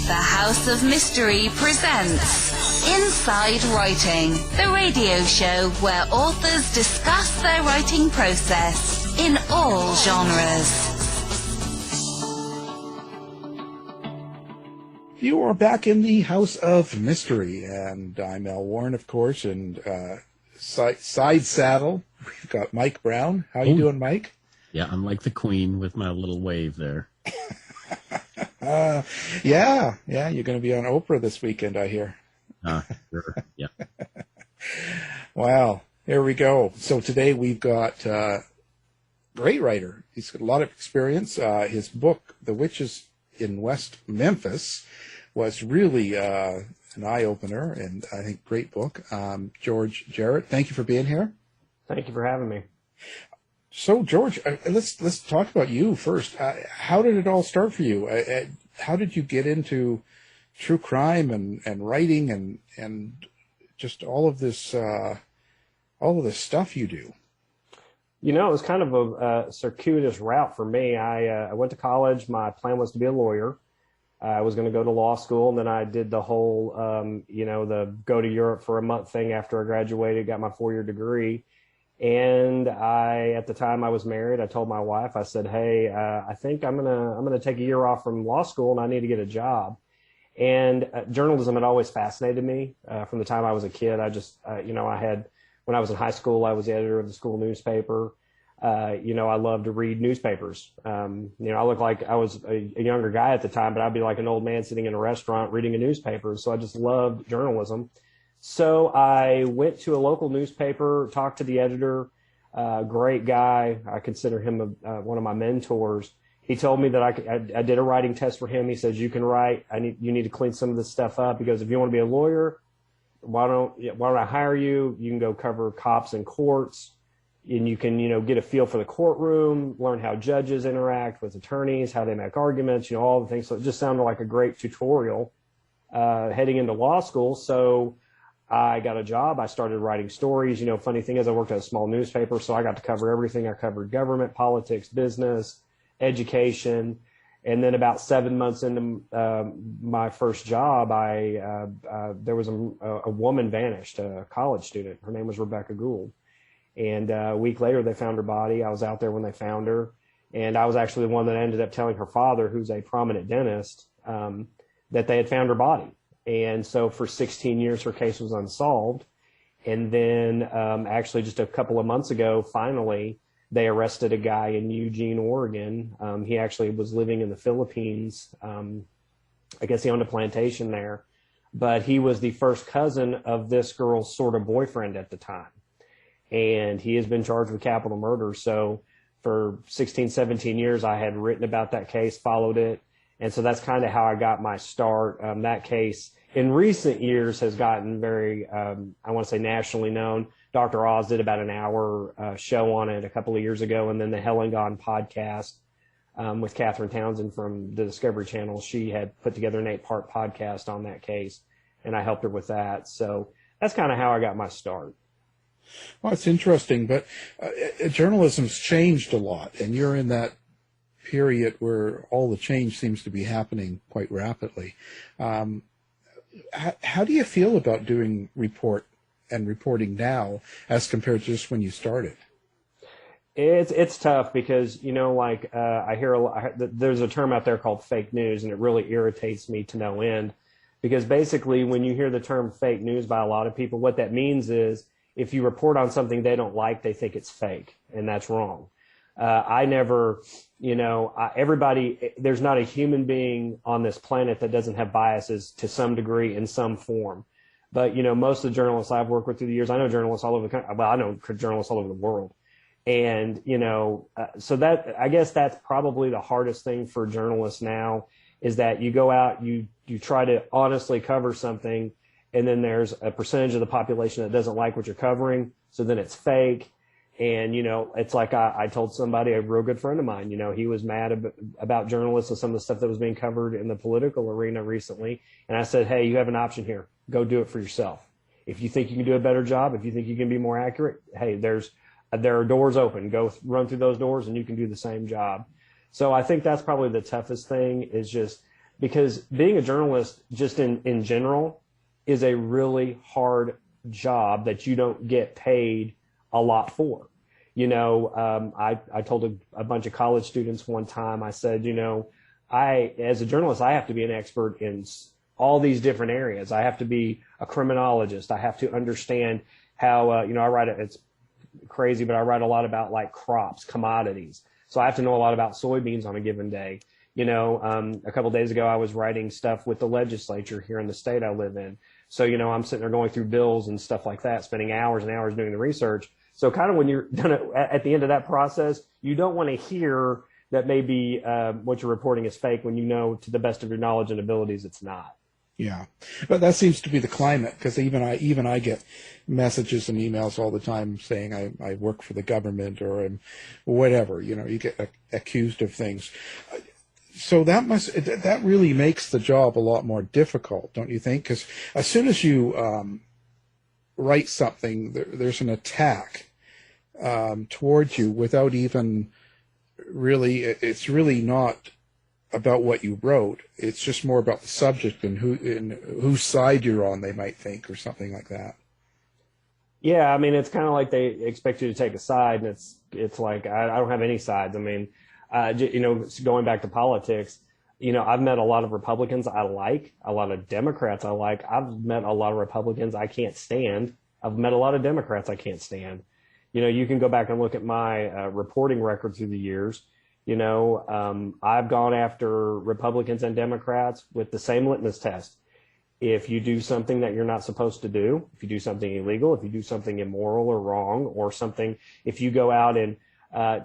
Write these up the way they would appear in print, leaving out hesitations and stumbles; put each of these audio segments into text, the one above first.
The House of Mystery presents Inside Writing, the radio show where authors discuss their writing process in all genres. You are back in the House of Mystery, and I'm Al Warren, of course, and side saddle, we've got Mike Brown. How you doing, Mike? Yeah, I'm like the Queen with my little wave there. Yeah, you're going to be on Oprah this weekend, I hear. Sure, yeah. Wow, here we go. So today we've got a great writer. He's got a lot of experience. His book, The Witches in West Memphis, was really an eye-opener, and I think great book. George Jarrett, thank you for being here. Thank you for having me. So, George, let's talk about you first. How did it all start for you? How did you get into true crime and writing and just all of this stuff you do? You know, it was kind of a circuitous route for me. I went to college. My plan was to be a lawyer. I was going to go to law school, and then I did the whole, the go to Europe for a month thing after I graduated, got my 4-year degree. And at the time I was married, I told my wife, I said, hey, I think I'm going to take a year off from law school and I need to get a job. And journalism had always fascinated me from the time I was a kid. I just, when I was in high school, I was the editor of the school newspaper. I loved to read newspapers. I looked like I was a younger guy at the time, but I'd be like an old man sitting in a restaurant reading a newspaper. So I just loved journalism. So I went to a local newspaper, talked to the editor, great guy. I consider him one of my mentors. He told me that I did a writing test for him. He says, you can write. You need to clean some of this stuff up. He goes, if you want to be a lawyer, why don't I hire you? You can go cover cops in courts, and you can, get a feel for the courtroom, learn how judges interact with attorneys, how they make arguments, all the things. So it just sounded like a great tutorial heading into law school. So I got a job. I started writing stories. Funny thing is I worked at a small newspaper, so I got to cover everything. I covered government, politics, business, education. And then about 7 months into my first job, there was a woman vanished, a college student. Her name was Rebecca Gould. And a week later, they found her body. I was out there when they found her. And I was actually the one that ended up telling her father, who's a prominent dentist, that they had found her body. And so for 16 years, her case was unsolved. And then actually just a couple of months ago, finally, they arrested a guy in Eugene, Oregon. He actually was living in the Philippines. I guess he owned a plantation there. But he was the first cousin of this girl's sort of boyfriend at the time. And he has been charged with capital murder. So for 16, 17 years, I had written about that case, followed it. And so that's kind of how I got my start. That case in recent years has gotten very, I want to say nationally known. Dr. Oz did about an hour show on it a couple of years ago. And then the Hell and Gone podcast with Catherine Townsend from the Discovery Channel. She had put together an 8-part podcast on that case, and I helped her with that. So that's kind of how I got my start. Well, it's interesting, but journalism's changed a lot, and you're in that period where all the change seems to be happening quite rapidly. How do you feel about doing reporting now as compared to just when you started? It's tough because, I hear there's a term out there called fake news, and it really irritates me to no end because basically when you hear the term fake news by a lot of people, what that means is if you report on something they don't like, they think it's fake, and that's wrong. Everybody, there's not a human being on this planet that doesn't have biases to some degree in some form. But, most of the journalists I've worked with through the years, I know journalists all over the country. Well, I know journalists all over the world. And, so I guess that's probably the hardest thing for journalists now is that you go out, you try to honestly cover something, and then there's a percentage of the population that doesn't like what you're covering. So then it's fake. And, it's like I told somebody, a real good friend of mine, he was mad about journalists and some of the stuff that was being covered in the political arena recently. And I said, hey, you have an option here. Go do it for yourself. If you think you can do a better job, if you think you can be more accurate, hey, there are doors open. Go run through those doors and you can do the same job. So I think that's probably the toughest thing is just because being a journalist just in general is a really hard job that you don't get paid a lot for. I told a bunch of college students one time, I said, as a journalist, I have to be an expert in all these different areas. I have to be a criminologist. I have to understand how, it's crazy, but I write a lot about like crops, commodities. So I have to know a lot about soybeans on a given day. A couple of days ago, I was writing stuff with the legislature here in the state I live in. So, I'm sitting there going through bills and stuff like that, spending hours and hours doing the research. So kind of when you're done at the end of that process, you don't want to hear that maybe what you're reporting is fake when to the best of your knowledge and abilities, it's not. Yeah, but that seems to be the climate, because even I get messages and emails all the time saying I work for the government or whatever. You get accused of things. So that really makes the job a lot more difficult, don't you think? Because as soon as you write something, there's an attack towards you without even really. It's really not about what you wrote. It's just more about the subject and whose side you're on, they might think, or something like that. Yeah, I mean, it's kind of like they expect you to take a side, and it's like I don't have any sides. I mean, going back to politics, I've met a lot of Republicans I like, a lot of Democrats I like. I've met a lot of Republicans I can't stand. I've met a lot of Democrats I can't stand. You can go back and look at my reporting record through the years. I've gone after Republicans and Democrats with the same litmus test. If you do something that you're not supposed to do, if you do something illegal, if you do something immoral or wrong or something, if you go out and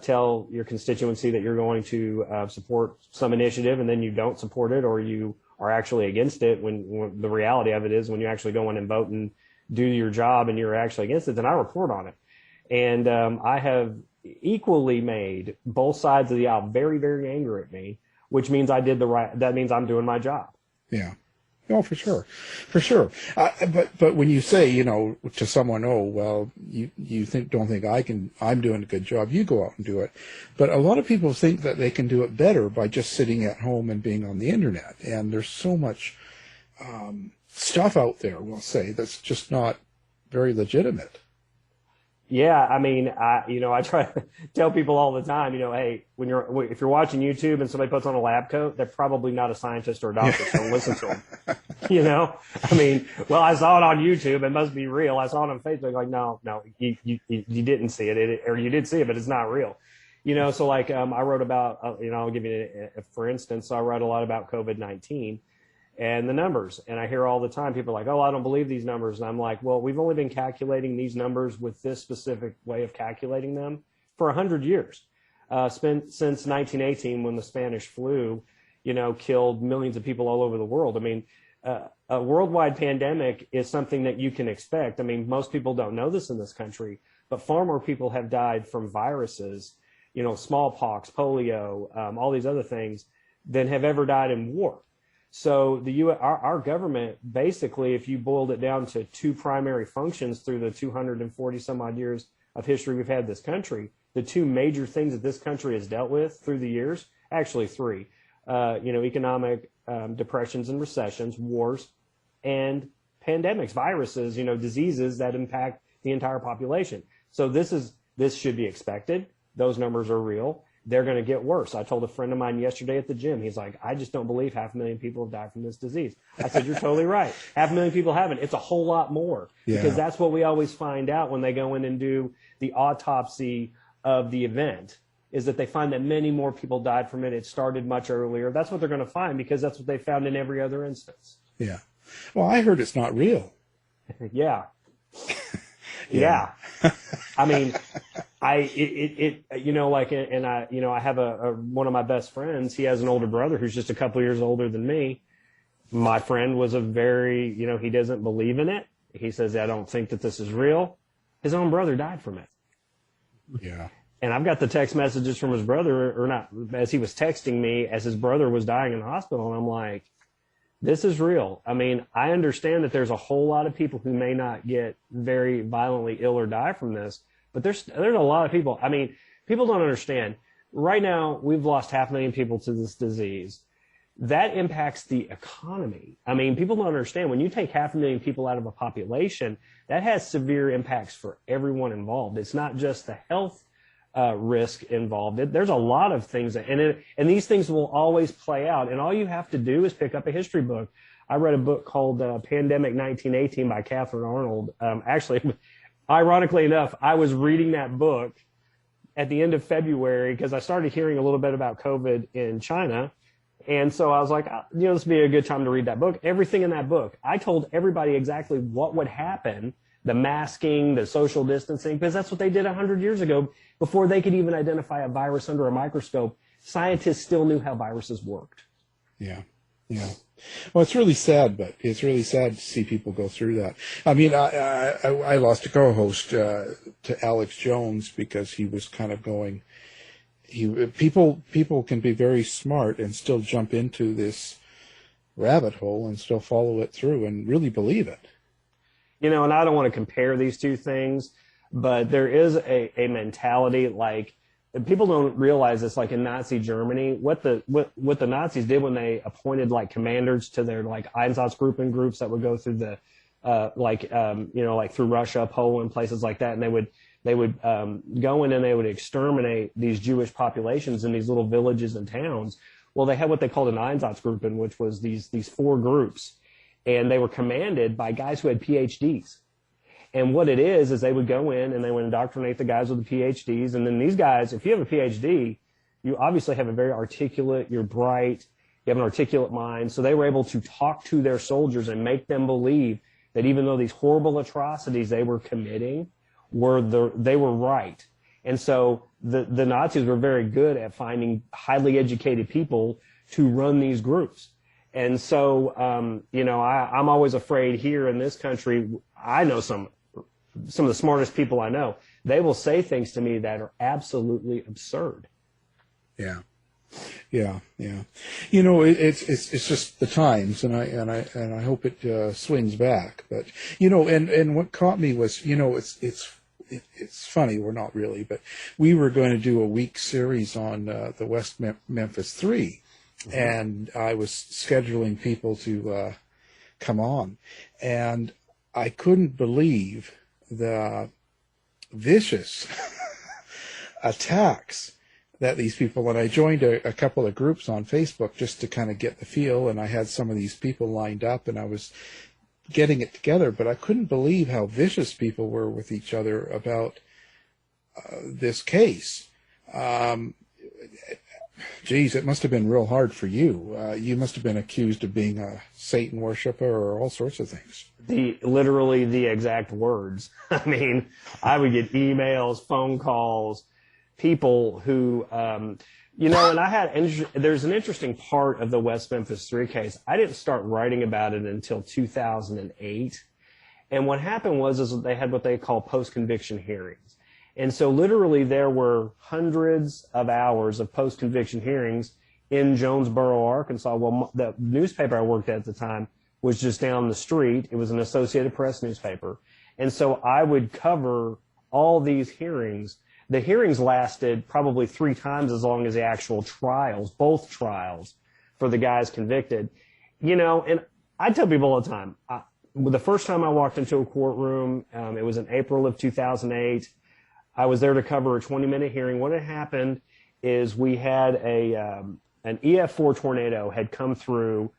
tell your constituency that you're going to support some initiative and then you don't support it, or you are actually against it, when the reality of it is when you actually go in and vote and do your job and you're actually against it, then I report on it. And I have equally made both sides of the aisle very, very angry at me, which means that means I'm doing my job. Yeah. Oh, for sure. But when you say, to someone, oh, well, you don't think I'm doing a good job, you go out and do it. But a lot of people think that they can do it better by just sitting at home and being on the internet. And there's so much stuff out there, we'll say, that's just not very legitimate. Yeah, I mean, I try to tell people all the time, hey, if you're watching YouTube and somebody puts on a lab coat, they're probably not a scientist or a doctor, so don't listen to them. I mean, well, I saw it on YouTube, it must be real. I saw it on Facebook, like, no, you didn't see it, or you did see it, but it's not real. So like, I wrote about, I'll give you for instance, I write a lot about COVID-19. And the numbers. And I hear all the time people are like, oh, I don't believe these numbers. And I'm like, well, we've only been calculating these numbers with this specific way of calculating them for 100 years. Since 1918, when the Spanish flu, killed millions of people all over the world. I mean, a worldwide pandemic is something that you can expect. I mean, most people don't know this in this country, but far more people have died from viruses, smallpox, polio, all these other things, than have ever died in war. So our government, basically, if you boiled it down to two primary functions through the 240 some odd years of history we've had this country, the two major things that this country has dealt with through the years, actually three, economic depressions and recessions, wars, and pandemics, viruses, diseases that impact the entire population. So this should be expected. Those numbers are real. They're going to get worse. I told a friend of mine yesterday at the gym, he's like, I just don't believe 500,000 people have died from this disease. I said, you're totally right. 500,000 people haven't. It's a whole lot more. Yeah. Because that's what we always find out when they go in and do the autopsy of the event, is that they find that many more people died from it. It started much earlier. That's what they're going to find, because that's what they found in every other instance. Yeah. Well, I heard it's not real. Yeah. Yeah. I mean, I have one of my best friends. He has an older brother who's just a couple of years older than me. My friend was he doesn't believe in it. He says, I don't think that this is real. His own brother died from it. Yeah. And I've got the text messages from his brother, or not, as he was texting me as his brother was dying in the hospital. And I'm like, this is real. I mean, I understand that there's a whole lot of people who may not get very violently ill or die from this, but there's a lot of people. I mean, people don't understand. Right now, we've lost 500,000 people to this disease. that impacts the economy. I mean, people don't understand, when you take 500,000 people out of a population, that has severe impacts for everyone involved. It's not just the health risk involved. There's a lot of things, and these things will always play out. And all you have to do is pick up a history book. I read a book called Pandemic 1918 by Catherine Arnold. Actually, ironically enough, I was reading that book at the end of February because I started hearing a little bit about COVID in China. And so I was like, this would be a good time to read that book. Everything in that book, I told everybody exactly what would happen, the masking, the social distancing, because that's what they did 100 years ago. Before they could even identify a virus under a microscope, scientists still knew how viruses worked. Yeah. Well, it's really sad, but it's really sad to see people go through that. I mean, I lost a co-host to Alex Jones because he was kind of going. People can be very smart and still jump into this rabbit hole and still follow it through and really believe it. And I don't want to compare these two things, but there is a mentality, like, people don't realize this, like in Nazi Germany, what the Nazis did when they appointed like commanders to their like Einsatzgruppen groups that would go through the like through Russia, Poland, places like that, and they would go in and they would exterminate these Jewish populations in these little villages and towns. Well, they had what they called an Einsatzgruppen, which was these 4 groups, and they were commanded by guys who had PhDs. And what it is they would go in and they would indoctrinate the guys with the PhDs. And then these guys, if you have a PhD, you obviously have a very articulate, you're bright, you have an articulate mind. So they were able to talk to their soldiers and make them believe that even though these horrible atrocities they were committing they were right. And so the Nazis were very good at finding highly educated people to run these groups. And so, I'm always afraid here in this country. I know some of the smartest people I know, they will say things to me that are absolutely absurd. Yeah. It's just the times, and I hope it swings back. But and what caught me was, it's funny, we're not really, but we were going to do a week series on the West Memphis Three, and I was scheduling people to come on, and I couldn't believe the vicious attacks that these people, and I joined a couple of groups on Facebook just to kind of get the feel, and I had some of these people lined up and I was getting it together, but I couldn't believe how vicious people were with each other about this case. Geez, it must have been real hard for you. You must have been accused of being a Satan worshiper or all sorts of things. Literally the exact words. I mean, I would get emails, phone calls, people who, and there's an interesting part of the West Memphis Three case. I didn't start writing about it until 2008. And what happened was they had what they call post-conviction hearings. And so literally there were hundreds of hours of post-conviction hearings in Jonesboro, Arkansas. Well, the newspaper I worked at the time was just down the street. It was an Associated Press newspaper. And so I would cover all these hearings. The hearings lasted probably 3 times as long as the actual trials, both trials, for the guys convicted. And I tell people all the time, the first time I walked into a courtroom, it was in April of 2008. I was there to cover a 20-minute hearing. What had happened is we had an EF4 tornado had come through,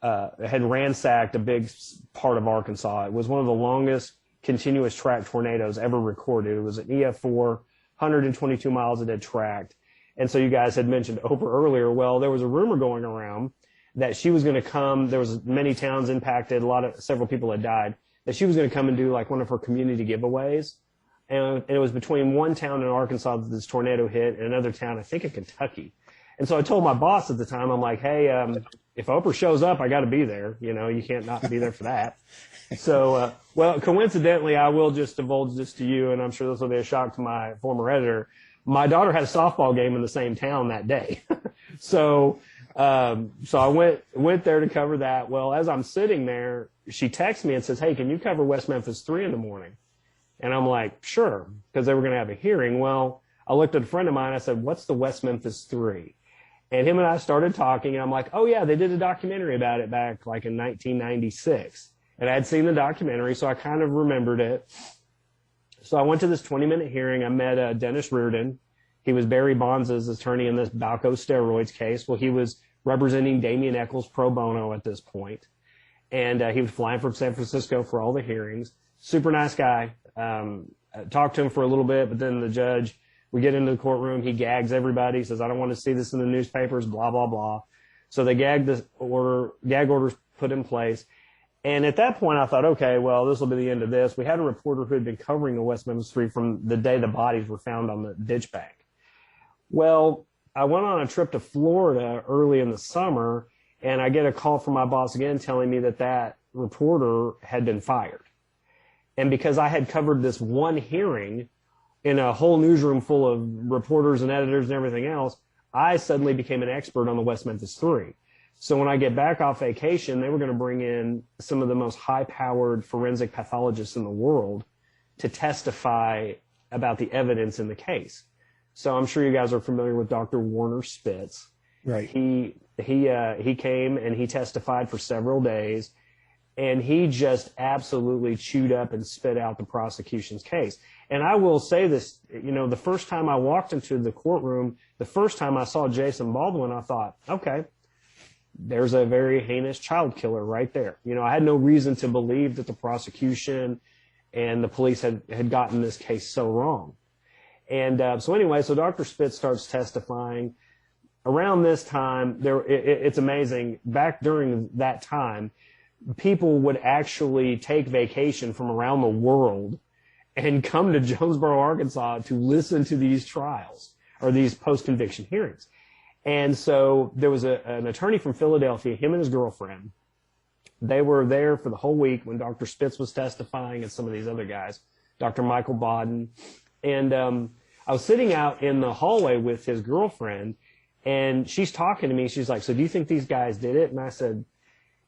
had ransacked a big part of Arkansas. It was one of the longest continuous track tornadoes ever recorded. It was an EF4, 122 miles it had tracked. And so you guys had mentioned Oprah earlier. Well, there was a rumor going around that she was going to come. There was many towns impacted. Several people had died. That she was going to come and do like one of her community giveaways. And it was between one town in Arkansas that this tornado hit and another town, I think in Kentucky. And so I told my boss at the time, I'm like, hey, if Oprah shows up, I got to be there. You can't not be there for that. So, well, coincidentally, I will just divulge this to you, and I'm sure this will be a shock to my former editor. My daughter had a softball game in the same town that day. So I went there to cover that. Well, as I'm sitting there, she texts me and says, hey, can you cover West Memphis 3 in the morning? And I'm like, sure, because they were going to have a hearing. Well, I looked at a friend of mine. I said, what's the West Memphis 3? And him and I started talking, and I'm like, oh, yeah, they did a documentary about it back like in 1996. And I had seen the documentary, so I kind of remembered it. So I went to this 20-minute hearing. I met Dennis Reardon. He was Barry Bonds' attorney in this Balco steroids case. Well, he was representing Damien Echols pro bono at this point. And he was flying from San Francisco for all the hearings. Super nice guy. I talked to him for a little bit, but then the judge, we get into the courtroom, he gags everybody, says, I don't want to see this in the newspapers, blah, blah, blah. So they gag orders put in place. And at that point, I thought, okay, well, this will be the end of this. We had a reporter who had been covering the West Memphis Three from the day the bodies were found on the ditch bank. Well, I went on a trip to Florida early in the summer, and I get a call from my boss again telling me that that reporter had been fired. And because I had covered this one hearing in a whole newsroom full of reporters and editors and everything else, I suddenly became an expert on the West Memphis Three. So when I get back off vacation, they were going to bring in some of the most high-powered forensic pathologists in the world to testify about the evidence in the case. So I'm sure you guys are familiar with Dr. Warner Spitz. Right. He came and he testified for several days, and he just absolutely chewed up and spit out the prosecution's case. And I will say this, the first time I walked into the courtroom, the first time I saw Jason Baldwin, I thought, okay, there's a very heinous child killer right there. I had no reason to believe that the prosecution and the police had gotten this case so wrong. And so Dr. Spitz starts testifying. Around this time, it's amazing, back during that time, people would actually take vacation from around the world and come to Jonesboro, Arkansas to listen to these trials or these post-conviction hearings. And so there was an attorney from Philadelphia, him and his girlfriend. They were there for the whole week when Dr. Spitz was testifying and some of these other guys, Dr. Michael Bodden. And I was sitting out in the hallway with his girlfriend, and she's talking to me. She's like, so do you think these guys did it? And I said,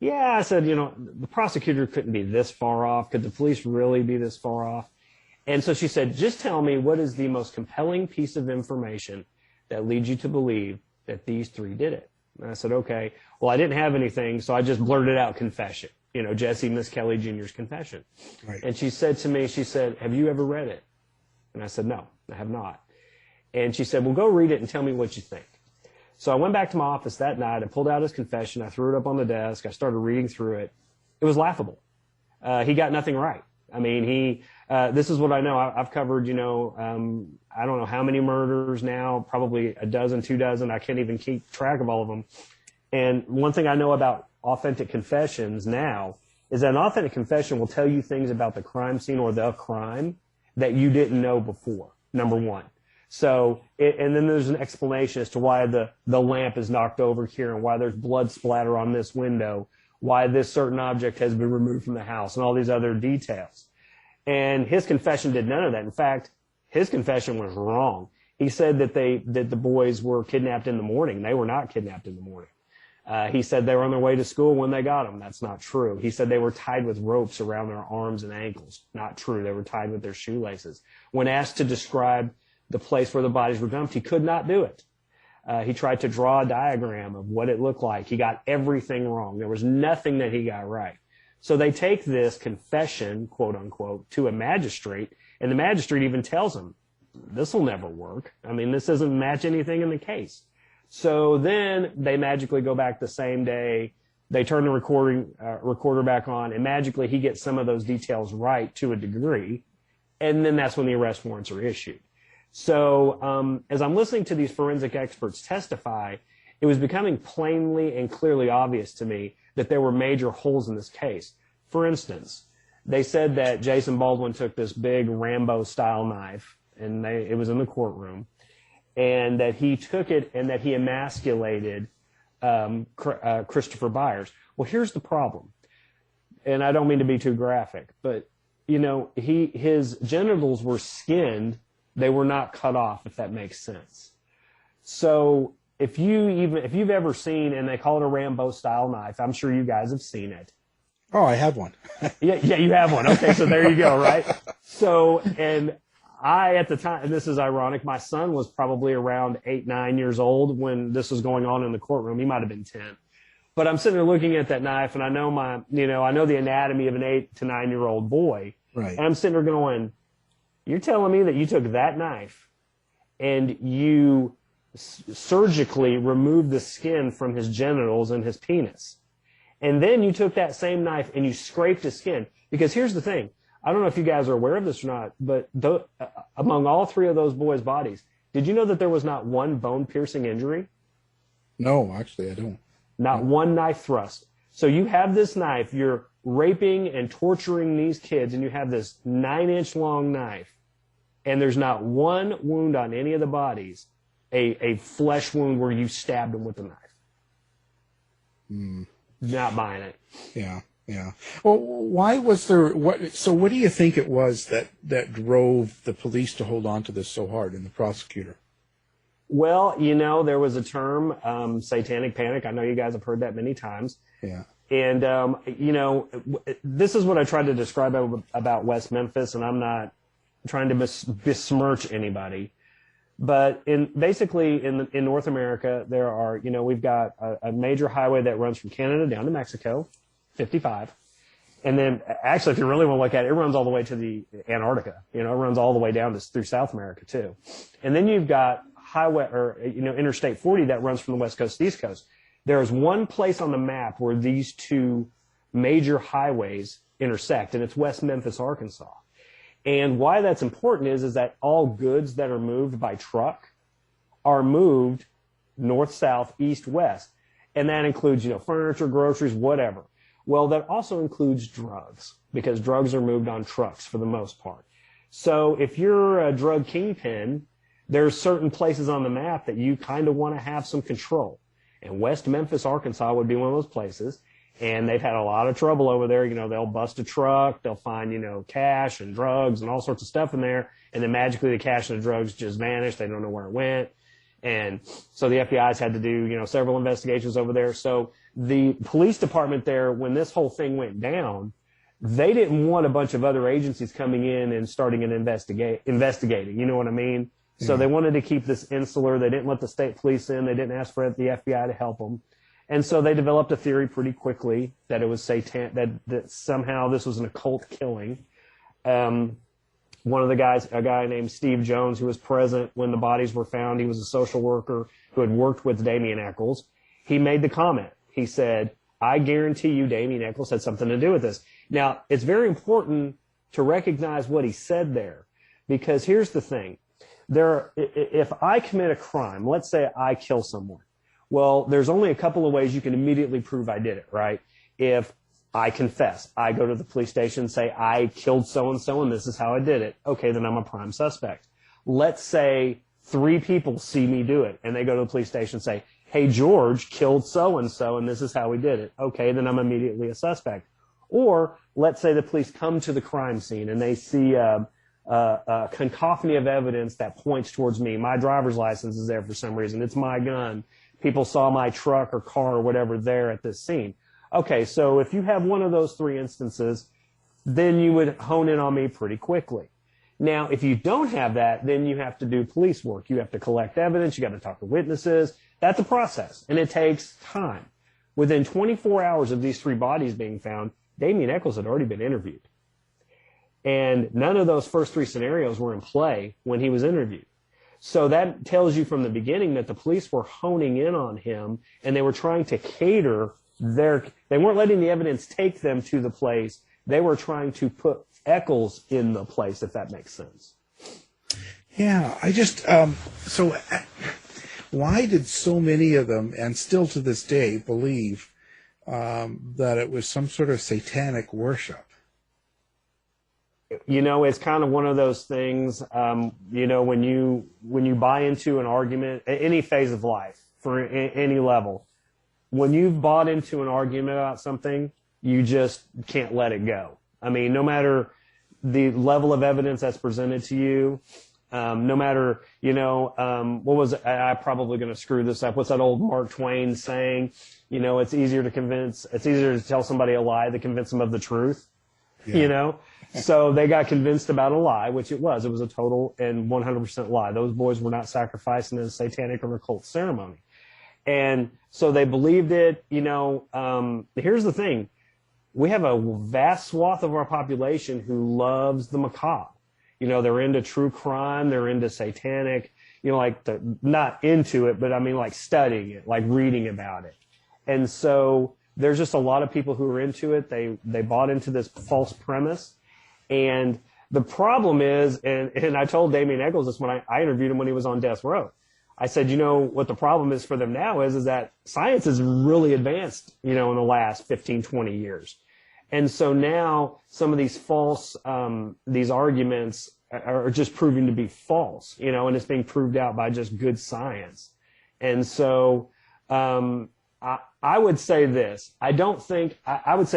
yeah. I said, the prosecutor couldn't be this far off. Could the police really be this far off? And so she said, just tell me, what is the most compelling piece of information that leads you to believe that these three did it? And I said, okay. Well, I didn't have anything, so I just blurted out confession, Jessie Misskelley Jr.'s confession. Right. And she said to me, have you ever read it? And I said, no, I have not. And she said, well, go read it and tell me what you think. So I went back to my office that night. I pulled out his confession. I threw it up on the desk. I started reading through it. It was laughable. He got nothing right. I mean, this is what I know. I've covered, I don't know how many murders now, probably a dozen, 2 dozen. I can't even keep track of all of them. And one thing I know about authentic confessions now is that an authentic confession will tell you things about the crime scene or the crime that you didn't know before, number one. So, and then there's an explanation as to why the lamp is knocked over here and why there's blood splatter on this window, why this certain object has been removed from the house, and all these other details. And his confession did none of that. In fact, his confession was wrong. He said that the boys were kidnapped in the morning. They were not kidnapped in the morning. He said they were on their way to school when they got them. That's not true. He said they were tied with ropes around their arms and ankles. Not true. They were tied with their shoelaces. When asked to describe the place where the bodies were dumped, he could not do it. He tried to draw a diagram of what it looked like. He got everything wrong. There was nothing that he got right. So they take this confession, quote unquote, to a magistrate, and the magistrate even tells him, this will never work. I mean, this doesn't match anything in the case. So then they magically go back the same day. They turn the recorder back on, and magically he gets some of those details right to a degree. And then that's when the arrest warrants are issued. So as I'm listening to these forensic experts testify, it was becoming plainly and clearly obvious to me that there were major holes in this case. For instance, they said that Jason Baldwin took this big Rambo-style knife, and it was in the courtroom, and that he took it and that he emasculated Christopher Byers. Well, here's the problem, and I don't mean to be too graphic, but his genitals were skinned. They were not cut off, if that makes sense. So if you've ever seen, and they call it a Rambo-style knife, I'm sure you guys have seen it. Oh, I have one. yeah, you have one. Okay, so there you go, right? So, and I, at the time, and this is ironic, my son was probably around 8, 9 years old when this was going on in the courtroom. He might have been 10. But I'm sitting there looking at that knife, and I know I know the anatomy of an 8 to 9 year old boy. Right. And I'm sitting there going, you're telling me that you took that knife and you surgically removed the skin from his genitals and his penis. And then you took that same knife and you scraped his skin. Because here's the thing. I don't know if you guys are aware of this or not, but among all 3 of those boys' bodies, did you know that there was not one bone-piercing injury? No, actually, I don't. Not one knife thrust. So you have this knife, you're raping and torturing these kids, and you have this 9-inch long knife, and there's not one wound on any of the bodies, a flesh wound where you stabbed them with the knife. Not buying it. Yeah. Yeah. Well, why was there, what do you think it was that drove the police to hold on to this so hard, and the prosecutor? Well, there was a term, satanic panic. I know you guys have heard that many times. Yeah. And, this is what I tried to describe about West Memphis, and I'm not trying to besmirch anybody. But basically in North America, there are, we've got a major highway that runs from Canada down to Mexico, 55. And then actually, if you really want to look at it, it runs all the way to the Antarctica. It runs all the way down through South America too. And then you've got highway Interstate 40 that runs from the West Coast to the East Coast. There is one place on the map where these 2 major highways intersect, and it's West Memphis, Arkansas. And why that's important is that all goods that are moved by truck are moved north, south, east, west. And that includes, furniture, groceries, whatever. Well, that also includes drugs, because drugs are moved on trucks for the most part. So if you're a drug kingpin, there's certain places on the map that you kind of want to have some control. And West Memphis, Arkansas would be one of those places. And they've had a lot of trouble over there. They'll bust a truck, they'll find, cash and drugs and all sorts of stuff in there. And then magically the cash and the drugs just vanish. They don't know where it went. And so the FBI's had to do, several investigations over there. So the police department there, when this whole thing went down, they didn't want a bunch of other agencies coming in and starting an investigating. You know what I mean? So they wanted to keep this insular. They didn't let the state police in. They didn't ask for the FBI to help them. And so they developed a theory pretty quickly that it was that somehow this was an occult killing. One of the guys, a guy named Steve Jones, who was present when the bodies were found, he was a social worker who had worked with Damien Echols. He made the comment. He said, I guarantee you Damien Echols had something to do with this. Now, it's very important to recognize what he said there, because here's the thing. If I commit a crime, let's say I kill someone, well, there's only a couple of ways you can immediately prove I did it, right? If I confess, I go to the police station and say, I killed so-and-so and this is how I did it. Okay, then I'm a prime suspect. Let's say 3 people see me do it and they go to the police station and say, hey, George killed so-and-so and this is how we did it. Okay, then I'm immediately a suspect. Or let's say the police come to the crime scene and they see a cacophony of evidence that points towards me. My driver's license is there for some reason. It's my gun. People saw my truck or car or whatever there at this scene. Okay, so if you have one of those 3 instances, then you would hone in on me pretty quickly. Now, if you don't have that, then you have to do police work. You have to collect evidence. You got to talk to witnesses. That's a process, and it takes time. Within 24 hours of these 3 bodies being found, Damien Echols had already been interviewed. And none of those first 3 scenarios were in play when he was interviewed. So that tells you from the beginning that the police were honing in on him, and they were trying to cater they weren't letting the evidence take them to the place. They were trying to put Echols in the place, if that makes sense. Yeah, I just, why did so many of them, and still to this day, believe that it was some sort of satanic worship? It's kind of one of those things, when you buy into an argument, any phase of life, for any level, when you've bought into an argument about something, you just can't let it go. I mean, no matter the level of evidence that's presented to you, no matter, what was it? I'm probably going to screw this up. What's that old Mark Twain saying? It's easier to tell somebody a lie than convince them of the truth. Yeah. So they got convinced about a lie, which it was. It was a total and 100% lie. Those boys were not sacrificed in a satanic or occult ceremony. And so they believed it. Here's the thing. We have a vast swath of our population who loves the macabre. They're into true crime. They're into satanic, not into it, but I mean, like studying it, like reading about it. And so there's just a lot of people who are into it. They bought into this false premise. And the problem is, and I told Damien Echols this when I interviewed him when he was on death row. I said, what the problem is for them now is that science has really advanced, in the last 15, 20 years. And so now some of these false, these arguments are just proving to be false, and it's being proved out by just good science. And so, I would say this. I would say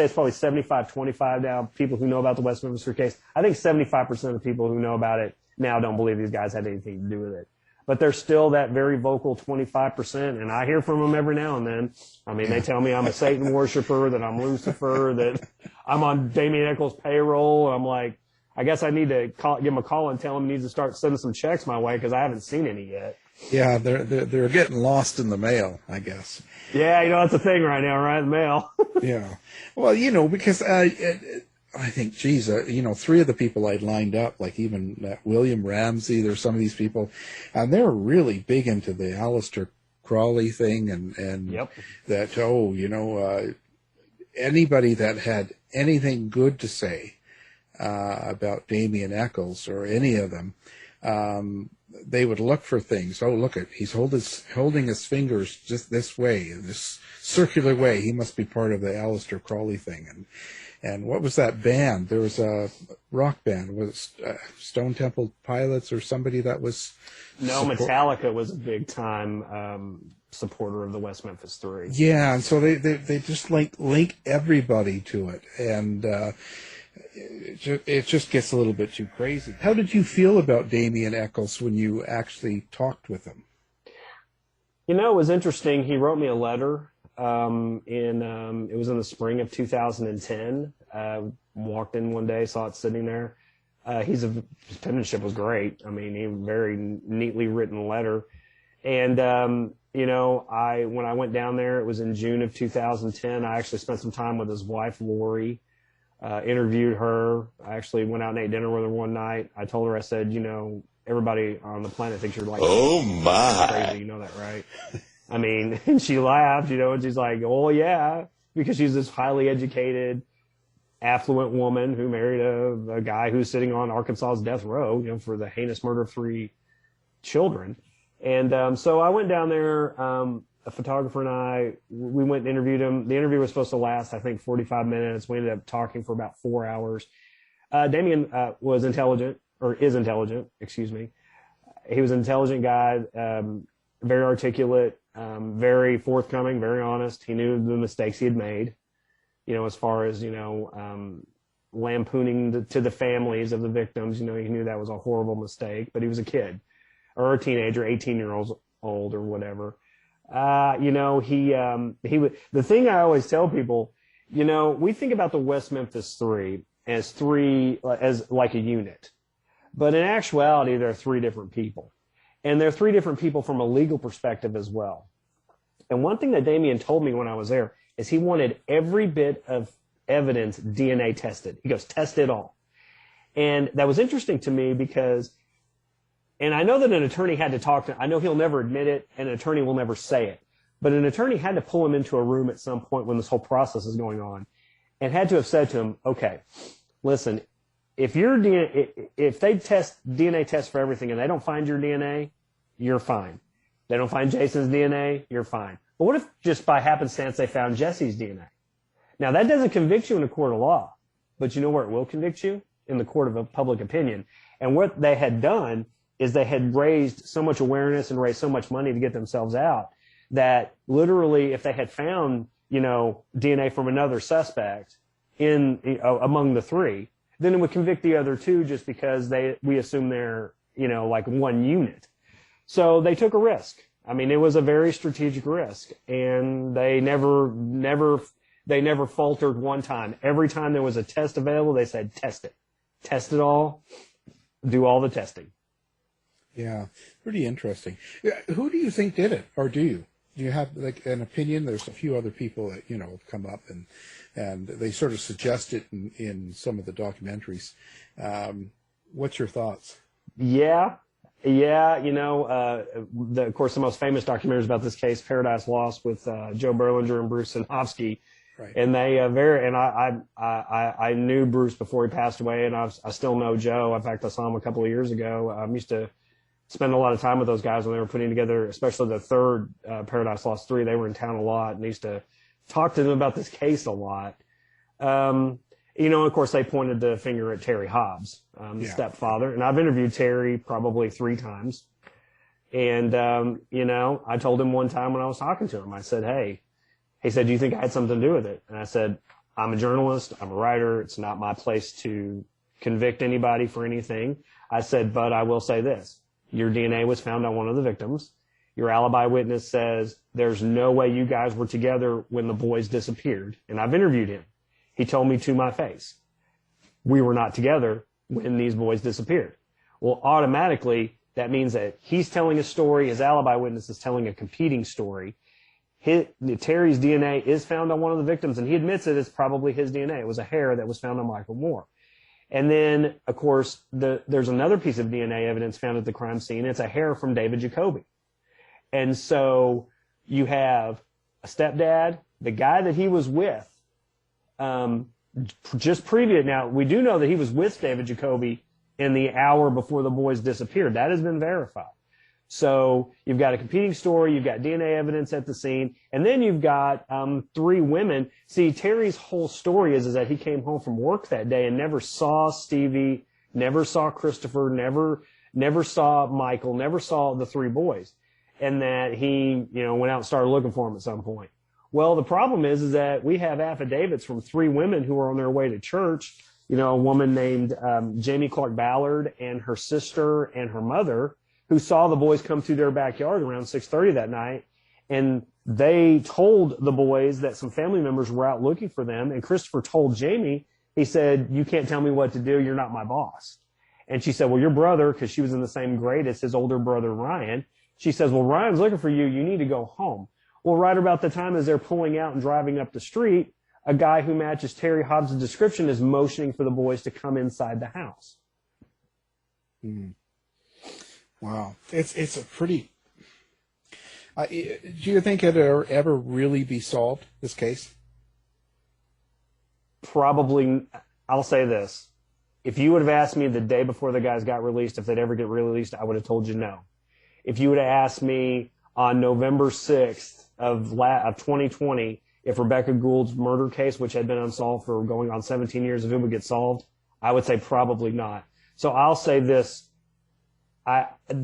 it's probably 75-25 now, people who know about the West Memphis Three case. I think 75% of the people who know about it now don't believe these guys had anything to do with it. But there's still that very vocal 25%, and I hear from them every now and then. I mean, they tell me I'm a Satan worshiper, that I'm Lucifer, that I'm on Damien Echols' payroll. I'm like, I guess I need to give him a call and tell him he needs to start sending some checks my way because I haven't seen any yet. Yeah, they're getting lost in the mail, I guess. Yeah, that's the thing right now, right? The mail. Yeah. Well, because I think, geez, three of the people I'd lined up, like even William Ramsey, there's some of these people, and they're really big into the Aleister Crowley thing, and yep. that, anybody that had anything good to say about Damien Echols or any of them, they would look for things. Oh, look he's holding his fingers just this way, in this circular way. He must be part of the Aleister Crowley thing. And what was that band? There was a rock band. Was Stone Temple Pilots or somebody that was? No, Metallica was a big time supporter of the West Memphis Three. Yeah, and so they just link everybody to it, and it just gets a little bit too crazy. How did you feel about Damien Echols when you actually talked with him? It was interesting. He wrote me a letter. It was in the spring of 2010. Walked in one day, saw it sitting there. His penmanship was great. I mean, he very neatly written letter. And, when I went down there, it was in June of 2010. I actually spent some time with his wife, Lori, interviewed her. I actually went out and ate dinner with her one night. I told her, I said, everybody on the planet thinks you're like, oh my, crazy. You know that, right? I mean, and she laughed, and she's like, oh yeah, because she's this highly educated, affluent woman who married a guy who's sitting on Arkansas's death row, for the heinous murder of 3 children. And so I went down there, a photographer and we went and interviewed him. The interview was supposed to last, I think, 45 minutes. We ended up talking for about 4 hours. Damien was intelligent, or is intelligent, excuse me. He was an intelligent guy, very articulate, very forthcoming, very honest. He knew the mistakes he had made, as far as, lampooning to the families of the victims. He knew that was a horrible mistake, but he was a kid or a teenager, 18-year-old old or whatever. The thing I always tell people, we think about the West Memphis Three as like a unit, but in actuality, there are 3 different people. And they're 3 different people from a legal perspective as well. And one thing that Damien told me when I was there is he wanted every bit of evidence DNA tested. He goes, test it all. And that was interesting to me because, and I know that an attorney had to talk to, I know he'll never admit it, and an attorney will never say it, but an attorney had to pull him into a room at some point when this whole process is going on and had to have said to him, okay, listen, if they test DNA tests for everything and they don't find your DNA, you're fine. They don't find Jason's DNA, you're fine. But what if just by happenstance they found Jesse's DNA? Now that doesn't convict you in a court of law, but you know where it will convict you? In the court of public opinion. And what they had done is they had raised so much awareness and raised so much money to get themselves out that literally if they had found, DNA from another suspect among the 3, then it would convict the other 2 just because we assume they're, like one unit. So they took a risk. I mean, it was a very strategic risk, and they never They never faltered one time. Every time there was a test available, they said, test it. Test it all. Do all the testing. Yeah, pretty interesting. Yeah, who do you think did it, or do you? Do you have like an opinion? There's a few other people that have come up and they sort of suggest it in some of the documentaries. What's your thoughts? Yeah. Of course, the most famous documentaries about this case, Paradise Lost, with Joe Berlinger and Bruce Sinofsky. Right. And they I knew Bruce before he passed away, and I still know Joe. In fact, I saw him a couple of years ago. I used to spend a lot of time with those guys when they were putting together, especially the third Paradise Lost 3. They were in town a lot, and I used to talk to them about this case a lot. Of course, they pointed the finger at Terry Hobbs, the stepfather. And I've interviewed Terry probably 3 times. And, I told him one time when I was talking to him, I said, hey, he said, do you think I had something to do with it? And I said, I'm a journalist. I'm a writer. It's not my place to convict anybody for anything. I said, but I will say this. Your DNA was found on one of the victims. Your alibi witness says there's no way you guys were together when the boys disappeared. And I've interviewed him. He told me to my face, we were not together when these boys disappeared. Well, automatically, that means that he's telling a story. His alibi witness is telling a competing story. Terry's DNA is found on one of the victims, and he admits it's probably his DNA. It was a hair that was found on Michael Moore. And then, of course, there's another piece of DNA evidence found at the crime scene. It's a hair from David Jacoby. And so you have a stepdad, the guy that he was with, just previous. Now, we do know that he was with David Jacoby in the hour before the boys disappeared. That has been verified. So you've got a competing story, you've got DNA evidence at the scene, and then you've got 3 women. See, Terry's whole story is that he came home from work that day and never saw Stevie, never saw Christopher, never saw Michael, never saw the 3 boys, and that he went out and started looking for them at some point. Well, the problem is that we have affidavits from 3 women who were on their way to church. A woman named Jamie Clark Ballard and her sister and her mother, who saw the boys come through their backyard around 6:30 that night. And they told the boys that some family members were out looking for them. And Christopher told Jamie, he said, you can't tell me what to do. You're not my boss. And she said, well, your brother, because she was in the same grade as his older brother, Ryan. She says, well, Ryan's looking for you. You need to go home. Well, right about the time as they're pulling out and driving up the street, a guy who matches Terry Hobbs' description is motioning for the boys to come inside the house. Wow. It's a pretty... do you think it'll ever really be solved, this case? Probably. I'll say this. If you would have asked me the day before the guys got released, if they'd ever get released, I would have told you no. If you would have asked me on November 6th of 2020, if Rebecca Gould's murder case, which had been unsolved for going on 17 years, if it would get solved, I would say probably not. So I'll say this.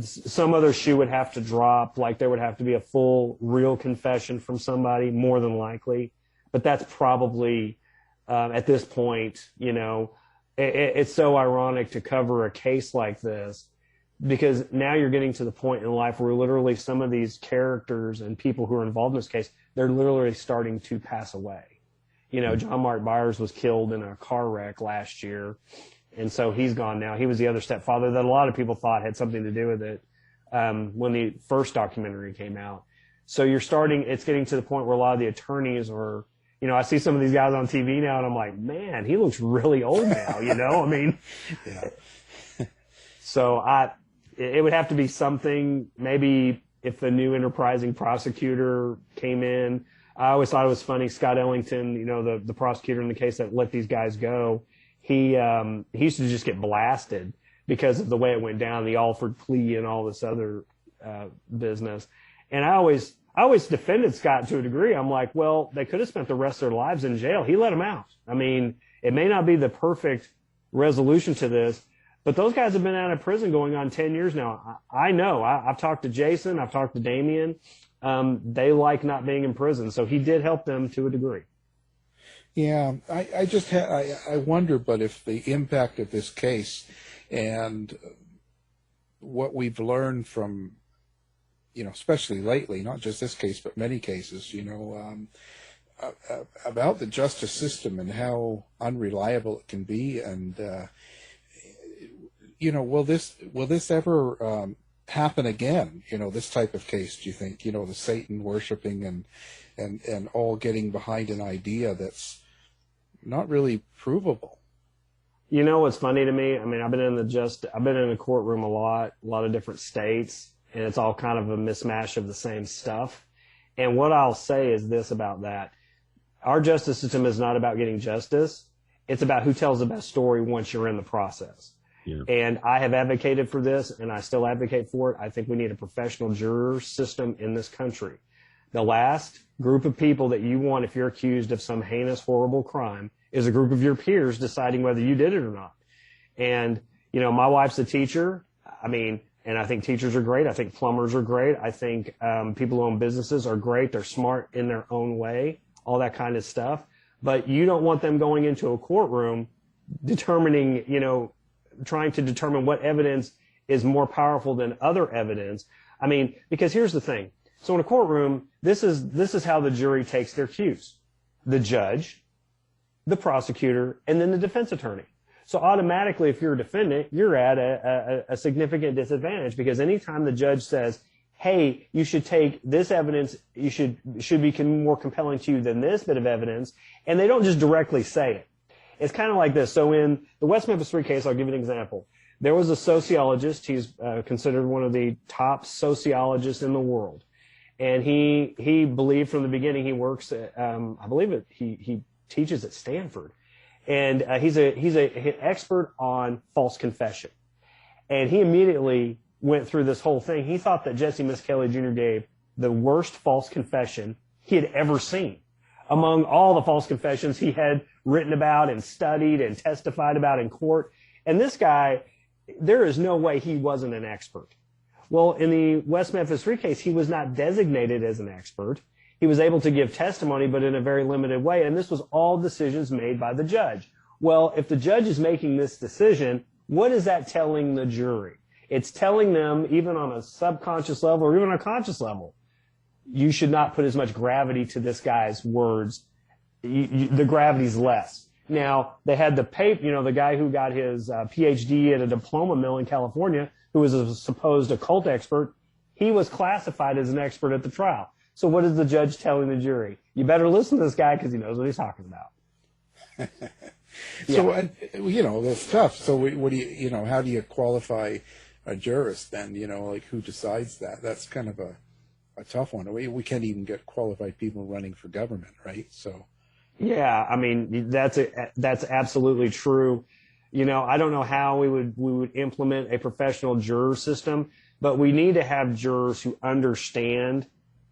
Some other shoe would have to drop, like there would have to be a full, real confession from somebody, more than likely. But that's probably, at this point, it's so ironic to cover a case like this, because now you're getting to the point in life where literally some of these characters and people who are involved in this case, they're literally starting to pass away. John Mark Byers was killed in a car wreck last year. And so he's gone now. He was the other stepfather that a lot of people thought had something to do with it when the first documentary came out. So it's getting to the point where a lot of the attorneys are, I see some of these guys on TV now and I'm like, man, he looks really old now, I mean. Yeah. So it would have to be something, maybe if the new enterprising prosecutor came in. I always thought it was funny, Scott Ellington, the prosecutor in the case that let these guys go. He used to just get blasted because of the way it went down, the Alford plea and all this other business. And I always defended Scott to a degree. I'm like, well, they could have spent the rest of their lives in jail. He let them out. I mean, it may not be the perfect resolution to this, but those guys have been out of prison going on 10 years now. I know. I've talked to Jason. I've talked to Damien. They like not being in prison. So he did help them to a degree. Yeah, I wonder, but if the impact of this case and what we've learned from, especially lately, not just this case, but many cases, about the justice system and how unreliable it can be, and will this ever happen again? This type of case. Do you think the Satan worshiping and all getting behind an idea that's not really provable? What's funny to me? I mean, I've been in a courtroom a lot of different states, and it's all kind of a mismatch of the same stuff. And what I'll say is this about that. Our justice system is not about getting justice. It's about who tells the best story once you're in the process. Yeah. And I have advocated for this, and I still advocate for it. I think we need a professional juror system in this country. The last group of people that you want, if you're accused of some heinous, horrible crime, is a group of your peers deciding whether you did it or not. And, my wife's a teacher. I mean, and I think teachers are great. I think plumbers are great. I think people who own businesses are great. They're smart in their own way, all that kind of stuff. But you don't want them going into a courtroom determining, trying to determine what evidence is more powerful than other evidence. I mean, because here's the thing. So in a courtroom, this is how the jury takes their cues. The judge, the prosecutor, and then the defense attorney. So automatically, if you're a defendant, you're at a significant disadvantage, because anytime the judge says, hey, you should take this evidence, you should be more compelling to you than this bit of evidence, and they don't just directly say it. It's kind of like this. So in the West Memphis Three case, I'll give you an example. There was a sociologist. He's considered one of the top sociologists in the world. And he believed from the beginning, he works at, I believe it, he teaches at Stanford. And he's an expert on false confession. And he immediately went through this whole thing. He thought that Jessie Misskelley Jr. gave the worst false confession he had ever seen. Among all the false confessions he had written about and studied and testified about in court. And this guy, there is no way he wasn't an expert. Well, in the West Memphis Three case, he was not designated as an expert. He was able to give testimony, but in a very limited way. And this was all decisions made by the judge. Well, if the judge is making this decision, what is that telling the jury? It's telling them, even on a subconscious level or even on a conscious level, you should not put as much gravity to this guy's words. The gravity's less. Now, they had the paper, the guy who got his PhD at a diploma mill in California, who was a supposed occult expert. He was classified as an expert at the trial. So what is the judge telling the jury? You better listen to this guy because he knows what he's talking about. So, that's tough. So what do you, how do you qualify a jurist then? Who decides that? That's kind of a tough one. We can't even get qualified people running for government, right? So. Yeah, I mean, that's absolutely true. I don't know how we would implement a professional juror system, but we need to have jurors who understand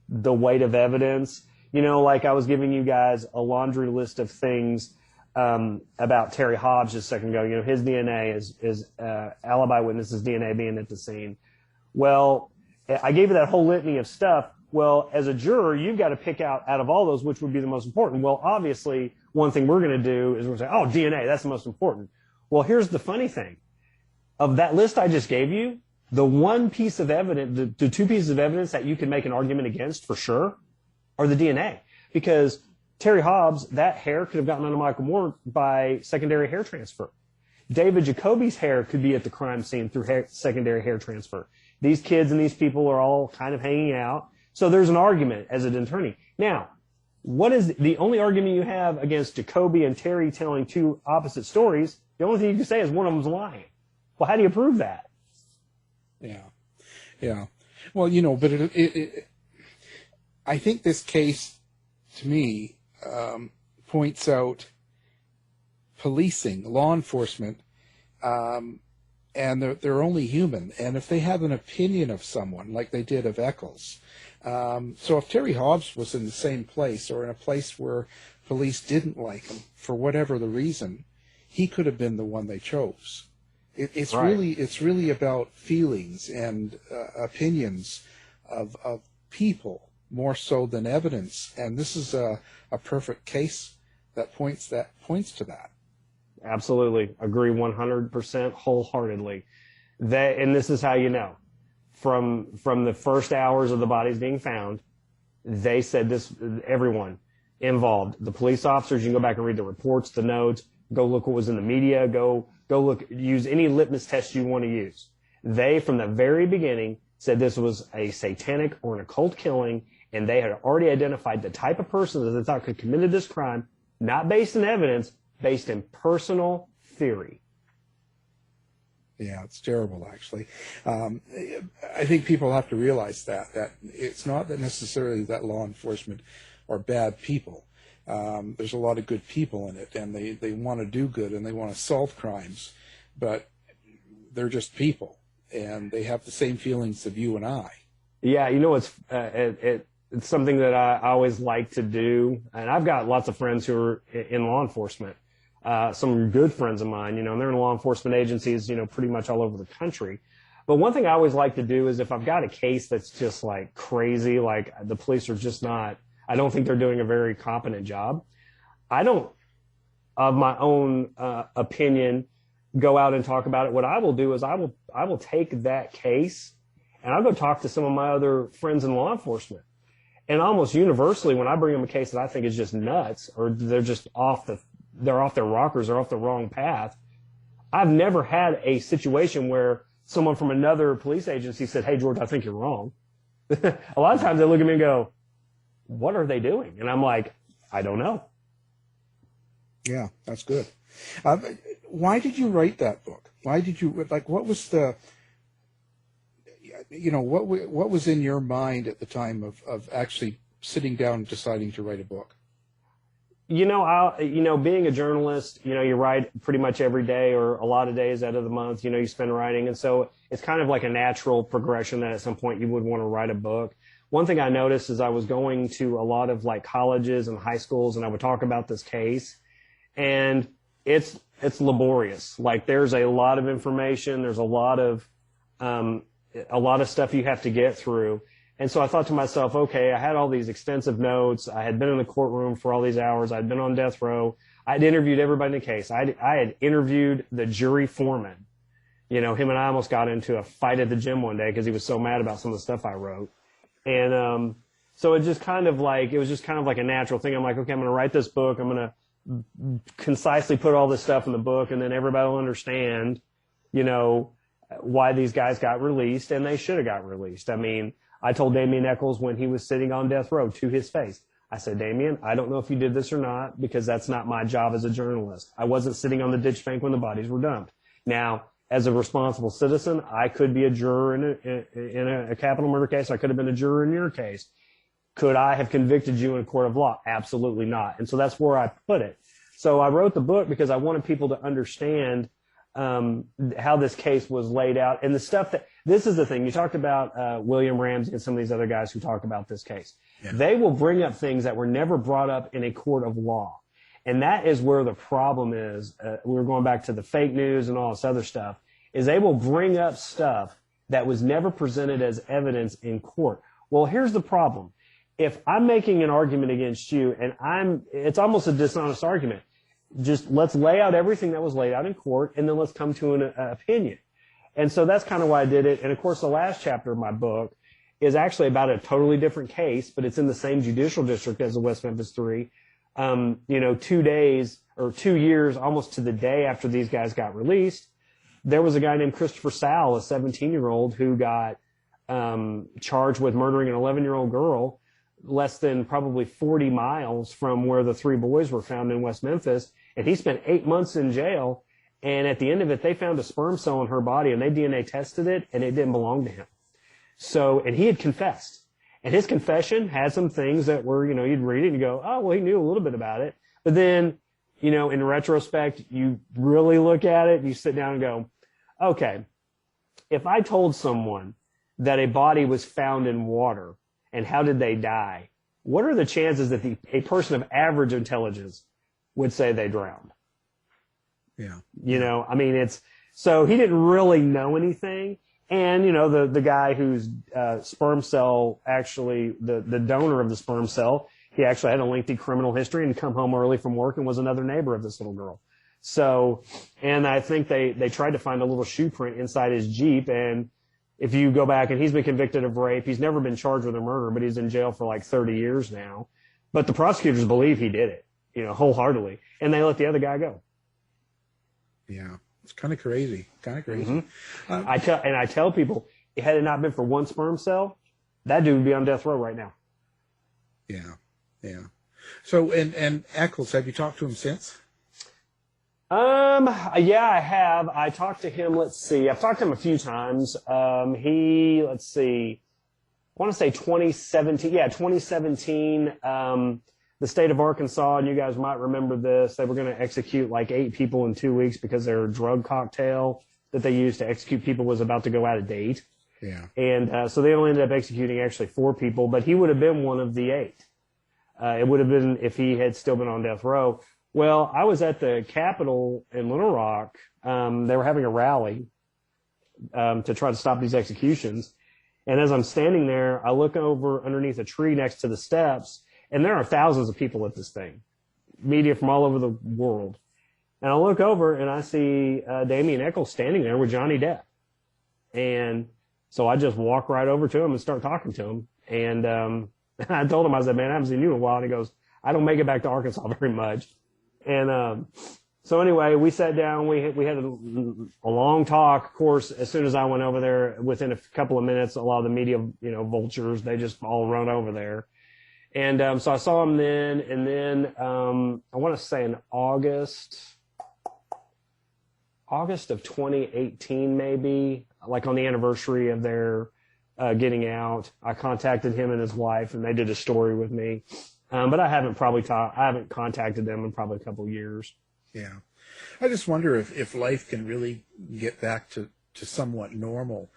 the weight of evidence. Like I was giving you guys a laundry list of things about Terry Hobbs just a second ago. His DNA is alibi witnesses' DNA being at the scene. Well, I gave you that whole litany of stuff. Well, as a juror, you've got to pick out of all those which would be the most important. Well, obviously, one thing we're going to do is we're going to say, oh, DNA, that's the most important. Well, here's the funny thing. Of that list I just gave you, the one piece of evidence, the two pieces of evidence that you can make an argument against for sure are the DNA. Because Terry Hobbs, that hair could have gotten onto Michael Moore by secondary hair transfer. David Jacoby's hair could be at the crime scene through secondary hair transfer. These kids and these people are all kind of hanging out. So there's an argument as an attorney. Now, what is the only argument you have against Jacoby and Terry telling two opposite stories? The only thing you can say is one of them's lying. Well, how do you prove that? Yeah. Well, but I think this case, to me, points out policing, law enforcement, and they're only human. And if they have an opinion of someone, like they did of Echols, so if Terry Hobbs was in the same place or in a place where police didn't like him for whatever the reason, he could have been the one they chose. It's right. really about feelings and opinions of people more so than evidence. And this is a perfect case that points to that. Absolutely. Agree 100% wholeheartedly. And this is how you know. From the first hours of the bodies being found, they said this, everyone, involved. The police officers, you can go back and read the reports, the notes, go look what was in the media, go look, use any litmus test you want to use. They, from the very beginning, said this was a satanic or an occult killing, and they had already identified the type of person that they thought could committed this crime, not based in evidence, based in personal theory. Yeah, it's terrible, actually. I think people have to realize that it's not that necessarily that law enforcement are bad people. There's a lot of good people in it, and they want to do good, and they want to solve crimes, but they're just people, and they have the same feelings of you and I. Yeah, it's something that I always like to do, and I've got lots of friends who are in law enforcement. Some good friends of mine, and they're in law enforcement agencies, pretty much all over the country. But one thing I always like to do is if I've got a case that's just like crazy, like the police are just not, I don't think they're doing a very competent job. I don't, of my own opinion, go out and talk about it. What I will do is I will take that case and I'll go talk to some of my other friends in law enforcement. And almost universally, when I bring them a case that I think is just nuts, or they're just they're off their rockers or off the wrong path, I've never had a situation where someone from another police agency said, "Hey, George, I think you're wrong." A lot of times they look at me and go, "What are they doing?" And I'm like, "I don't know." Yeah, that's good. Why did you write that book? Why did you, what was the, what was in your mind at the time of actually sitting down and deciding to write a book? Being a journalist, you write pretty much every day or a lot of days out of the month, you spend writing. And so it's kind of like a natural progression that at some point you would want to write a book. One thing I noticed is I was going to a lot of like colleges and high schools, and I would talk about this case, and it's laborious. Like there's a lot of information. There's a lot of stuff you have to get through. And so I thought to myself, okay, I had all these extensive notes. I had been in the courtroom for all these hours. I'd been on death row. I'd interviewed everybody in the case. I had interviewed the jury foreman. Him and I almost got into a fight at the gym one day because he was so mad about some of the stuff I wrote. And so it was just kind of like a natural thing. I'm like, okay, I'm going to write this book. I'm going to concisely put all this stuff in the book, and then everybody will understand, why these guys got released, and they should have got released. I mean, I told Damien Echols when he was sitting on death row to his face, I said, "Damien, I don't know if you did this or not, because that's not my job as a journalist. I wasn't sitting on the ditch bank when the bodies were dumped. Now, as a responsible citizen, I could be a juror in a capital murder case. I could have been a juror in your case. Could I have convicted you in a court of law? Absolutely not." And so that's where I put it. So I wrote the book because I wanted people to understand how this case was laid out, and the stuff this is the thing. You talked about William Ramsey and some of these other guys who talk about this case. Yeah. They will bring up things that were never brought up in a court of law. And that is where the problem is. We're going back to the fake news and all this other stuff, is they will bring up stuff that was never presented as evidence in court. Well, here's the problem. If I'm making an argument against you and it's almost a dishonest argument. Just let's lay out everything that was laid out in court, and then let's come to an opinion. And so that's kind of why I did it. And of course, the last chapter of my book is actually about a totally different case, but it's in the same judicial district as the West Memphis Three. 2 days or 2 years, almost to the day after these guys got released, there was a guy named Christopher Sowell, a 17-year-old, who got charged with murdering an 11-year-old girl less than probably 40 miles from where the three boys were found in West Memphis. And he spent 8 months in jail. And at the end of it, they found a sperm cell in her body, and they DNA tested it, and it didn't belong to him. So, and he had confessed. And his confession had some things that were, you'd read it and you go, oh, well, he knew a little bit about it. But then, in retrospect, you really look at it, and you sit down and go, okay, if I told someone that a body was found in water, and how did they die, what are the chances that a person of average intelligence would say they drowned? Yeah. So he didn't really know anything. And, the guy whose sperm cell, actually, the donor of the sperm cell, he actually had a lengthy criminal history and come home early from work and was another neighbor of this little girl. So, and I think they tried to find a little shoe print inside his Jeep. And if you go back, and he's been convicted of rape, he's never been charged with a murder, but he's in jail for like 30 years now. But the prosecutors believe he did it, wholeheartedly, and they let the other guy go. Yeah, it's kind of crazy. Mm-hmm. I tell people, had it not been for one sperm cell, that dude would be on death row right now. Yeah. So, and Echols, have you talked to him since? Yeah, I have. I talked to him. Let's see. I've talked to him a few times. Let's see. I want to say 2017. Yeah, 2017. The state of Arkansas, and you guys might remember this, they were going to execute like 8 people in 2 weeks because their drug cocktail that they used to execute people was about to go out of date. Yeah. And so they only ended up executing actually 4 people, but he would have been one of the 8. It would have been if he had still been on death row. Well, I was at the Capitol in Little Rock. They were having a rally to try to stop these executions. And as I'm standing there, I look over underneath a tree next to the steps, and there are thousands of people at this thing, media from all over the world. And I look over, and I see Damien Echols standing there with Johnny Depp. And so I just walk right over to him and start talking to him. And I told him, I said, man, I haven't seen you in a while. And he goes, I don't make it back to Arkansas very much. And so anyway, we sat down. We had a long talk. Of course, as soon as I went over there, within a couple of minutes, a lot of the media, vultures, they just all run over there. And so I saw him then. And then I want to say in August of 2018, maybe, like on the anniversary of their getting out, I contacted him and his wife, and they did a story with me. But I haven't contacted them in probably a couple of years. Yeah. I just wonder if life can really get back to somewhat normal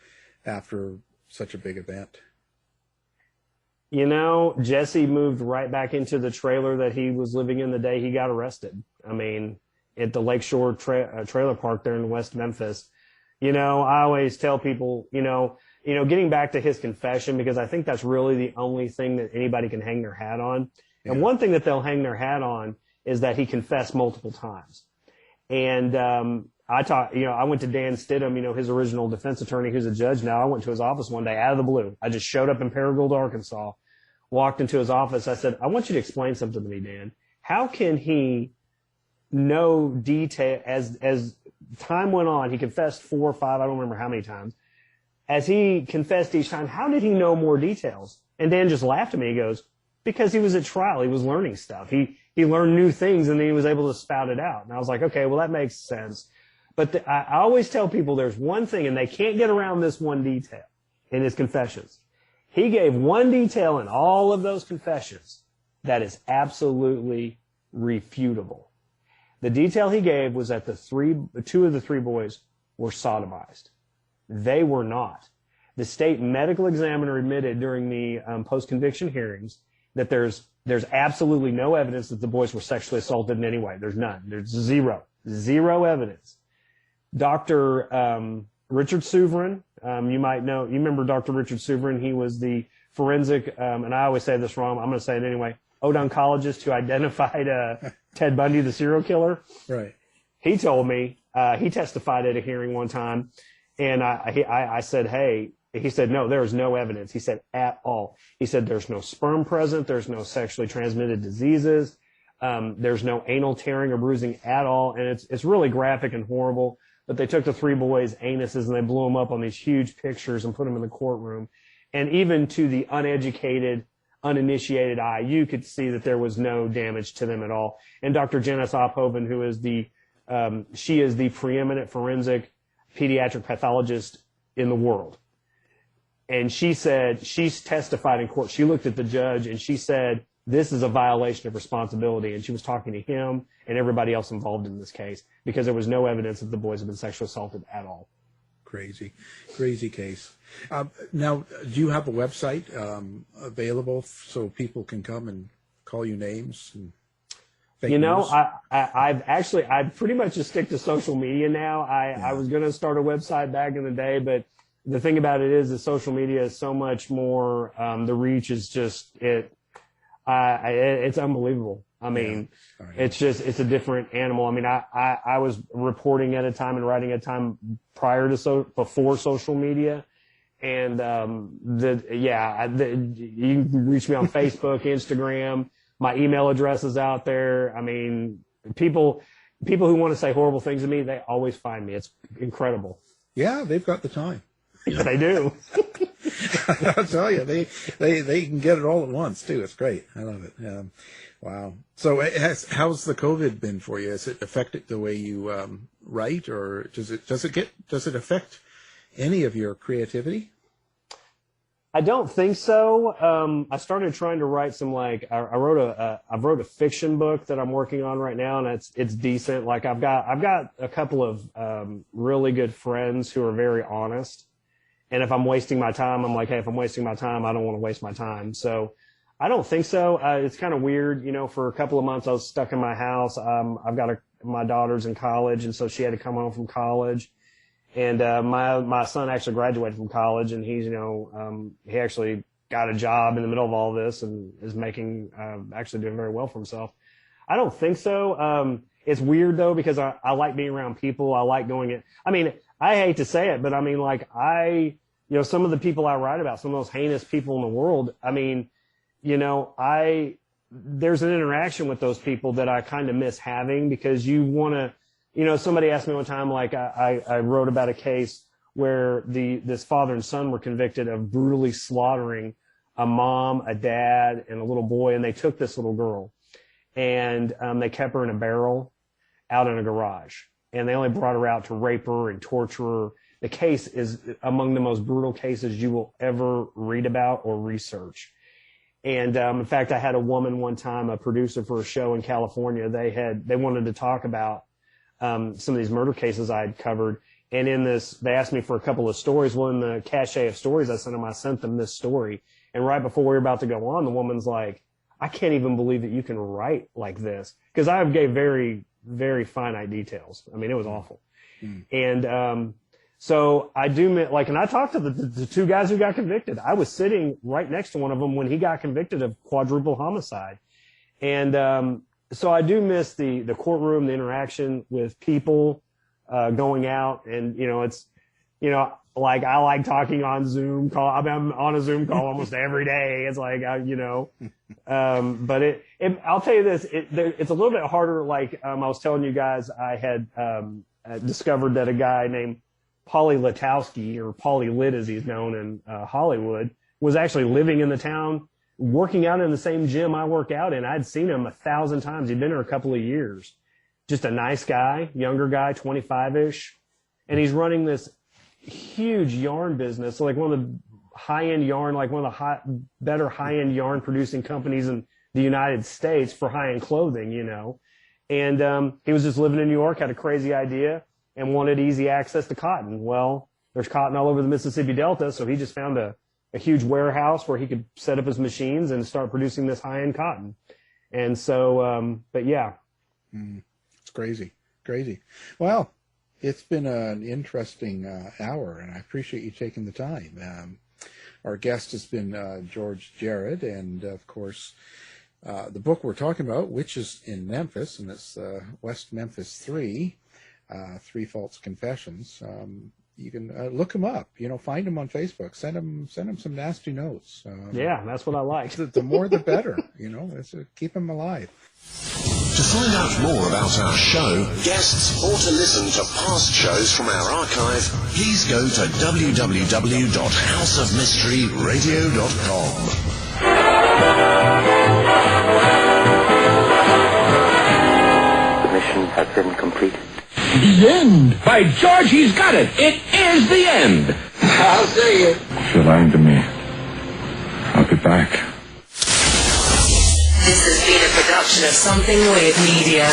after such a big event. Jesse moved right back into the trailer that he was living in the day he got arrested. I mean, at the Lakeshore trailer park there in West Memphis. I always tell people, getting back to his confession, because I think that's really the only thing that anybody can hang their hat on. Yeah. And one thing that they'll hang their hat on is that he confessed multiple times. And I went to Dan Stidham, his original defense attorney, who's a judge now. I went to his office one day out of the blue. I just showed up in Paragould, Arkansas, walked into his office. I said, I want you to explain something to me, Dan. How can he know detail as time went on? He confessed 4 or 5, I don't remember how many times. As he confessed each time, how did he know more details? And Dan just laughed at me. He goes, because he was at trial. He was learning stuff. He learned new things, and then he was able to spout it out. And I was like, okay, well, that makes sense. But I always tell people there's one thing, and they can't get around this one detail in his confessions. He gave one detail in all of those confessions that is absolutely refutable. The detail he gave was that 2 of the 3 boys were sodomized. They were not. The state medical examiner admitted during the post-conviction hearings that there's absolutely no evidence that the boys were sexually assaulted in any way. There's none. There's zero evidence. Dr. Richard Suverin, you might know, you remember Dr. Richard Suverin? He was the forensic, and I always say this wrong, I'm going to say it anyway, odoncologist who identified Ted Bundy, the serial killer. Right. He told me, he testified at a hearing one time, and I said, hey, he said, no, there is no evidence. He said, at all. He said, there's no sperm present. There's no sexually transmitted diseases. There's no anal tearing or bruising at all. And it's really graphic and horrible. But they took the 3 boys' anuses and they blew them up on these huge pictures and put them in the courtroom. And even to the uneducated, uninitiated eye, you could see that there was no damage to them at all. And Dr. Janice Ophoven, who is she is the preeminent forensic pediatric pathologist in the world. And she said, she's testified in court. She looked at the judge and she said, this is a violation of responsibility. And she was talking to him and everybody else involved in this case because there was no evidence that the boys had been sexually assaulted at all. Crazy case. Now, do you have a website available so people can come and call you names? And I pretty much just stick to social media now. I was going to start a website back in the day, but the thing about it is that social media is so much more, the reach is just, it's unbelievable. I mean, it's a different animal. I mean, I was reporting at a time and writing at a time before social media. And, you can reach me on Facebook, Instagram, My email address is out there. I mean, people who want to say horrible things to me, they always find me. It's incredible. Yeah, they've got the time. Yeah, they do. I'll tell you, they can get it all at once too. It's great. I love it. Wow. So how's the COVID been for you? Has it affected the way you write, or does it affect any of your creativity? I don't think so. I started trying to write some, like, I wrote a fiction book that I'm working on right now, and it's decent. Like, I've got a couple of really good friends who are very honest. And if I'm wasting my time, I'm like, hey, if I'm wasting my time, I don't want to waste my time. So I don't think so. It's kind of weird, you know. For a couple of months, I was stuck in my house. I've got my daughter's in college, and so she had to come home from college. And my son actually graduated from college, and he's, you know, he actually got a job in the middle of all this and is making actually doing very well for himself. I don't think so. It's weird though, because I like being around people. I like going in. I mean, I hate to say it, but I mean, like, you know, some of the people I write about, some of those heinous people in the world, I mean, you know, there's an interaction with those people that I kind of miss having, because you want to, you know, somebody asked me one time, like, I wrote about a case where this father and son were convicted of brutally slaughtering a mom, a dad, and a little boy, and they took this little girl, and they kept her in a barrel out in a garage, and they only brought her out to rape her and torture her. The case is among the most brutal cases you will ever read about or research. And in fact, I had a woman one time, a producer for a show in California. They wanted to talk about some of these murder cases I had covered. And in this, they asked me for a couple of stories. Well, in the cache of stories I sent them, I sent them this story. And right before we were about to go on, the woman's like, I can't even believe that you can write like this. Because I gave very, very finite details. I mean, it was awful. And so I do, like, and I talked to the two guys who got convicted. I was sitting right next to one of them when he got convicted of quadruple homicide. And so I do miss the courtroom, the interaction with people, going out. And, you know, it's, you know, like, I like talking on Zoom call. I mean, I'm on a Zoom call almost every day. It's like, you know, but I'll tell you this, it's a little bit harder. Like, I was telling you guys, I had discovered that a guy named Paulie Litowski, or Paulie Lit as he's known in Hollywood, was actually living in the town, working out in the same gym I work out in. I'd seen him 1,000 times. He'd been there a couple of years. Just a nice guy, younger guy, 25-ish. And he's running this huge yarn business, like one of the high-end yarn, like one of the better high-end yarn producing companies in the United States for high-end clothing, you know. And he was just living in New York, had a crazy idea, and wanted easy access to cotton. Well, there's cotton all over the Mississippi Delta, so he just found a huge warehouse where he could set up his machines and start producing this high-end cotton. And so, but yeah. It's crazy. Well, it's been an interesting hour, and I appreciate you taking the time. Our guest has been George Jared, and of course, the book we're talking about, Witches in Memphis, and it's West Memphis Three, Three False Confessions. You can look him up. You know, find him on Facebook. Send him some nasty notes. Yeah, that's what I like. The more, the better. You know, keep him alive. To find out more about our show, guests, or to listen to past shows from our archive, please go to www.houseofmysteryradio.com. The mission has been completed. The end! By George, he's got it! It is the end! I'll see you. If you're lying to me, I'll be back. This has been a production of Something Weird Media.